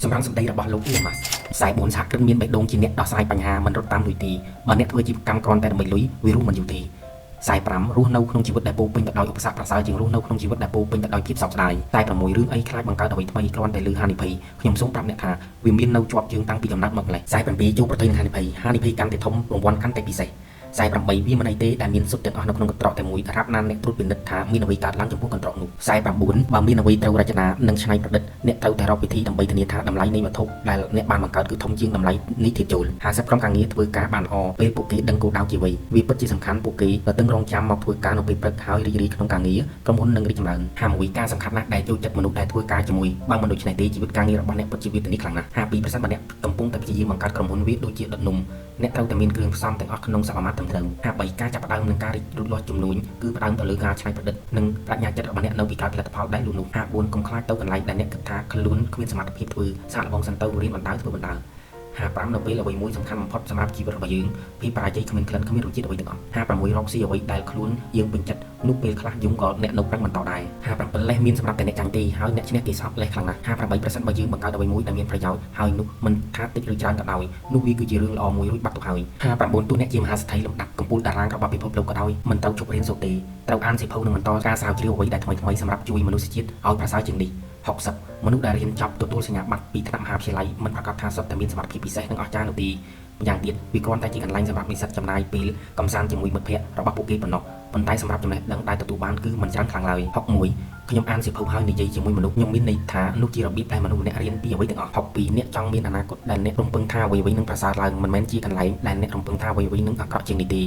សម្រាប់សម្ដីរបស់លោក Elon Musk ខ្សែ4សហគ្រិនមានបេះដូងជាអ្នកដោះស្រាយបញ្ហាមិនរត់តាមលុយទីបើអ្នកធ្វើជាកម្មគ្រាន់តែដើម្បីលុយវារស់មិនយូរទេខ្សែ5រស់នៅក្នុងជីវិតដែលពោរពេញទៅដោយឧបសគ្គប្រសើរជាងរស់នៅក្នុងជីវិតដែលពោរពេញទៅដោយភាពសោកស្ដាយខ្សែ6រឿងអីខ្លាចបង្កើតអ្វីថ្មីគ្រាន់តែលើហានិភ័យខ្ញុំសូមប្រាប់អ្នកថាវាមាននៅជាប់យើងតាំងពីកំណើតមកម្ល៉េះខ្សែ7ជួបប្រទះនឹងហានិភ័យកាន់តែធំរង្វាន់កាន់តែពិសេសខ្សែ8វាមិនអីទេដែលមានសុទ្ធទាំងអស់នៅក្នុងកន្ត្រកតែមួយរាប់ណានអ្នកត្រួតពិនិត្យថាមានអ្វីកើតឡើងចំពោះកន្ត្រកនោះខ្សែ9បើមានអ្វីត្រូវរចនានិងច្នៃប្រឌិតអ្នកត្រូវតែរកវិធីដើម្បីធានាថាតម្លៃនៃវត្ថុដែលអ្នកបានបង្កើតគឺធំជាងតម្លៃនៃធាតុចូល50ក្រុមការងារធ្វើការបានល្អពេលពួកគេដឹងគោលដៅជាអ្វីវាពិតជាសំខាន់ពួកគេក៏តឹងរង់ចាំមកធ្វើការនៅពេលព្រឹកហើយរីករាយក្នុងការងារក្រុមហ៊ុននឹងរីកចម្រើន51ការសំខាន់ណាស់ដែលចូលចិត្តមនុស្សដែលធ្វើការជាមួយបើមិនដូច្នេះទេជីវិតការងាររបស់អ្នកពិតជាវាទនីខ្លាំងណាស់52%បើអ្នកកំពុងតែព្យាយាមបង្កើតក្រុមហ៊ុនវាដូចជាដុតនំអ្នកត្រូវតែមានគ្រឿងផ្សំទាំងអស់ក្នុងសមាមាត្រត្រឹមត្រូវ53ការចាប់ផ្ដើមនឹងការរីកលូតលាស់ជំនួញគឺផ្ដើមទៅលើការច្នៃប្រឌិតនិងប្រាជ្ញាចិត្តរបស់អ្នកនៅពីក្រោយផលិតផលដែលលូតនោះ54កុំខ្លាចទៅកន្លែងដែលអ្នកគិតថាខ្លួនគ្មានសមត្ថភាពធ្វើសាកល្បងសិនទៅរៀនបណ្ដើរធ្វើបណ្ដើរ55នៅពេលអ្វីមួយសំខាន់បំផុតសម្រាប់ជីវិតរបស់យើងភាពបរាជ័យគ្មានក្លិនគ្មានរសជាតិអ្វីទាំងអស់56រកស៊ីអ្វីដែលខ្លួនយើងពេញចិត្តនោះពេលខ្លះយំក៏អ្នកនៅប្រឹងបន្តដែរ57លេសមានសម្រាប់តែអ្នកចាញ់ទេហើយអ្នកឈ្នះគេស្អប់លេសខ្លាំងណាស់58%បើយើងបង្កើតអ្វីមួយដែលមានប្រយោជន៍ហើយនោះមិនថាតិចឬច្រើនក៏ដោយនោះវាគឺជារឿងល្អមួយរួចបាត់ទៅហើយ59ទោះអ្នកជាមហាសេដ្ឋីលំដាប់កំពូលតារាងរបស់ពិភពលោកក៏ដោយមិនត្រូវជប់រៀនសូត្រទេត្រូវអានសៀវភៅនិងបន្តការស្រាវជ្រាវអ្វីដែលថ្មីៗសម្រាប់ជួយមនុស្សជាតិឲ្យប្រសើរជាងនេះ60មនុស្សដែលរៀនចប់ទទួលសញ្ញាបត្រពីថ្នាក់មហាវិទ្យាល័យមិនប្រកាសថាសុទ្ធតែមានសមត្ថភាពពិសេសនិងអស្ចារ្យនោះទេម្យ៉ាងទៀតវាគ្រាន់តែជាកន្លែងសម្រាប់និស្សិតចំណាយពេលកំសាន្តជាមួយមិត្តភ័ក្តិរបស់ពួកគេប៉ុណ្ណោះប៉ុន្តែសម្រាប់ចំណេះដឹងដែលទទួលបានគឺមិនច្រើនខ្លាំងឡើយ61ខ្ញុំអានសៀវភៅហើយនិយាយជាមួយមនុស្សខ្ញុំមានន័យថានោះជារបៀបដែលមនុស្សម្នាក់រៀនពីអ្វីទាំងអស់62អ្នកចង់មានអនាគតដែលអ្នករំពឹងថាអ្វីៗនឹងប្រសើរឡើងមិនមែនជាកន្លែងដែលអ្នករំពឹងថាអ្វីៗនឹងអាក្រក់ជាងនេះទេ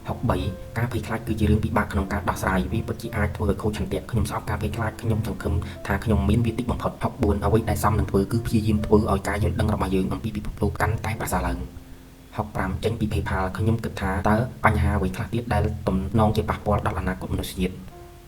63ការភ័យខ្លាចគឺជារឿងពិបាកក្នុងការដោះស្រាយវាពិតជាអាចធ្វើឲ្យខូចឆន្ទៈខ្ញុំស្អប់ការភ័យខ្លាចខ្ញុំសង្ឃឹមថាខ្ញុំមានវាតិចបំផុត64អ្វីដែលសមនឹងធ្វើគឺព្យាយាមធ្វើឲ្យការយល់ដឹងរបស់យើងអំពីពិភពលោកកាន់តែប្រសើរឡើង65ចេញពី PayPal ខ្ញុំគិតថាតើបញ្ហាអ្វីខ្លះទៀតដែលទំនងជាប៉ះពាល់ដល់អនាគតមនុស្សជាតិ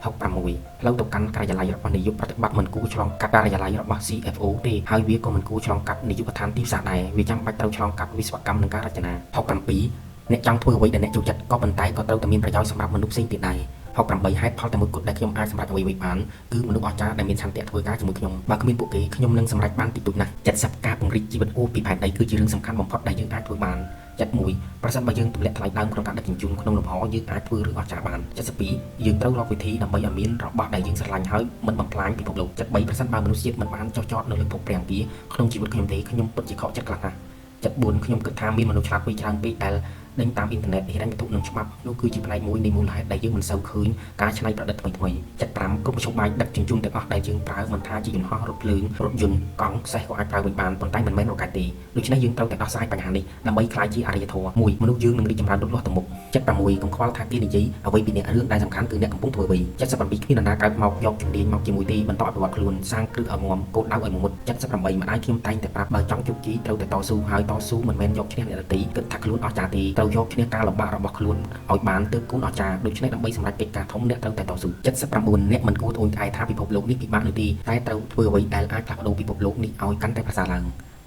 66ផ្លូវទៅកាន់ការិយាល័យរបស់នាយកប្រតិបត្តិមិនគួរឆ្លងកាត់ការិយាល័យរបស់ CFO ទេហើយវាក៏មិនគួរឆ្លងកាត់នាយកដ្ឋានទីផ្សារដែរវាចាំបាច់ត្រូវឆ្លងកាត់វិស្វកម្មនិងការរចនា67អ្នកចង់ធ្វើអ្វីដែលអ្នកចូលចិត្តក៏ប៉ុន្តែក៏ត្រូវតែមានប្រយោជន៍សម្រាប់មនុស្សផ្សេងទៀតដែរ68ហេតុផលតែមួយគត់ដែលខ្ញុំអាចសម្រេចអ្វីៗបានគឺមនុស្សអស្ចារ្យដែលមានឆន្ទៈធ្វើការជាមួយខ្ញុំបើគ្មានពួកគេខ្ញុំនឹងសម្រេចបានតិចតួចណាស់70ការពង្រីកជីវិតអូពីផែនដីគឺជារឿងសំខាន់បំផុតដែលយើងអាចធ្វើបាន71ប្រសិនបើយើងទម្លាក់ថ្លៃដើមក្នុងការដឹកជញ្ជូនក្នុងលំហយើងអាចធ្វើរឿងអស្ចារ្យបាន72យើងត្រូវរកវិធីដើម្បីឲ្យមានរបស់ដែលយើងស្រឡាញ់ហើយមិនបំផ្លាញពិភពលោក73ប្រសិនបើមនុស្សជាតិមិនបានចុះចតនៅលើភពព្រះអង្គក្នុងជីវិតខ្ញុំទេខ្ញុំពិតជាខកចិត្តខ្លាំងណាស់74ខ្ញុំគិតថាមានមនុស្សឆ្លាតវៃច្រើនពេកដែលដេញតាមអ៊ីនធឺណិតហិរញ្ញវត្ថុនិងច្បាប់នោះគឺជាផ្នែកមួយនៃមូលហេតុដែលយើងមិនសូវឃើញការច្នៃប្រឌិតថ្មីៗ75គ្រប់មធ្យោបាយដឹកជញ្ជូនទាំងអស់ដែលយើងប្រើមិនថាជាយន្តហោះរថភ្លើងរថយន្តកង់សេះក៏អាចប្រើវិញបានប៉ុន្តែមិនមែនរ៉ុកែតទេដូច្នេះយើងត្រូវតែដោះស្រាយបញ្ហានេះដើម្បីក្លាយជាអរិយធម៌មួយមនុស្សយើងនឹងរីកចម្រើនលូតលាស់ទៅមុខ76កុំខ្វល់ថាគេនិយាយអ្វីពីអ្នករឿងដែលសំខាន់គឺអ្នកកំពុងធ្វើអ្វី77គ្មាននរណាកើតមកយកជំនាញមកជាមួយទេបន្តអភិវឌ្ឍខ្លួនសាងគ្រឹះឲ្យមាំគោលដៅឲ្យមុត78ម្ដាយខ្ញុំតែងតែប្រាប់បើចង់ជោគជ័យត្រូវតែតស៊ូហើយតស៊ូមិនមែនយកឈ្នះអ្នកដទៃគិតថាខ្លួនអស្ចារ្យទេត្រូវយកឈ្នះការលំបាករបស់ខ្លួនឲ្យបានទើបគូនអស្ចារ្យដូច្នេះដើម្បីសម្រេចកិច្ចការធំអ្នកត្រូវតែតស៊ូ79អ្នកមិនគួរត្អូញត្អែថាពិភពលោកនេះពិបាកនោះទេតែត្រូវធ្វើអ្វីដែលអាចផ្លាស់ប្ដូរពិភពលោកនេះឲ្យកាន់តែប្រសើរឡើង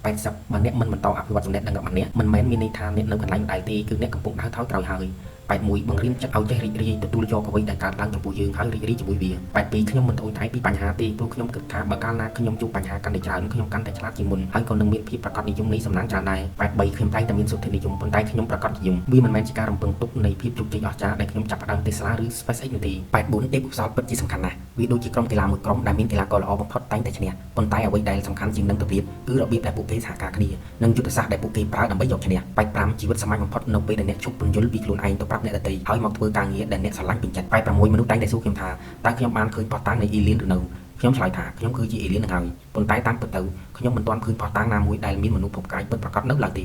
80បើអ្នកមិនបន្តអភិវឌ្ឍចំណេះដឹងរបស់អ្នកមិនមែនមានន័យថាអ្នកនៅកន្លែងដែលទេគឺអ្នកកំពុងដើរថយក្រោយហើយ81បង្រៀនចិត្តឲ្យចេះរីករាយទទួលយកអ្វីដែលកើតឡើងចំពោះយើងហើយរីករាយជាមួយវា82ខ្ញុំមិនត្អូញត្អែពីបញ្ហាទេព្រោះខ្ញុំគិតថាបើកាលណាខ្ញុំជួបបញ្ហាកាន់តែច្រើនខ្ញុំកាន់តែឆ្លាតជាងមុនហើយក៏នឹងមានភាពប្រកបនិយមនៃសំណាងច្រើនដែរ83ខ្ញុំតែងតែមានសុទ្ធិនិយមប៉ុន្តែខ្ញុំប្រកបនិយមវាមិនមែនជាការរំពឹងទុកនៃភាពជោគជ័យអស្ចារ្យដែលខ្ញុំចាប់ផ្ដើម Tesla ឬ SpaceX នោះទេ84ទេពកោសល្យពិតជាសំខាន់ណាស់វាដូចជាក្រុមកីឡាមួយក្រុមដែលមានកីឡាករល្អបំផុតតែងតែឈ្នះប៉ុន្តែអ្វីដែលសំខាន់ជាងនឹងទៅទៀតគឺរបៀបដែលពួកគេសហការគ្នានិងយុទ្ធសាស្ត្រដែលពួកគេប្រើដើម្បីយកឈ្នះ85ជីវិតសាមញ្ញបំផុតនៅពេលដែលអ្នកជប់ពន្យល់ពីខ្លួនឯងទៅប្រាប់អ្នកដទៃហើយមកធ្វើការងារដែលអ្នកស្រឡាញ់ពេញចិត្ត86មនុស្សតែងតែសួរខ្ញុំថាតើខ្ញុំបានឃើញផុសតាងនៃអេលៀនឬនៅខ្ញុំឆ្លើយថាខ្ញុំគឺជាអេលៀននឹងហើយប៉ុន្តែតាមពិតទៅខ្ញុំមិនទាន់ឃើញផុសតាងណាមួយដែលមានមនុស្សភពកាយពិតប្រាកដនៅឡើយទេ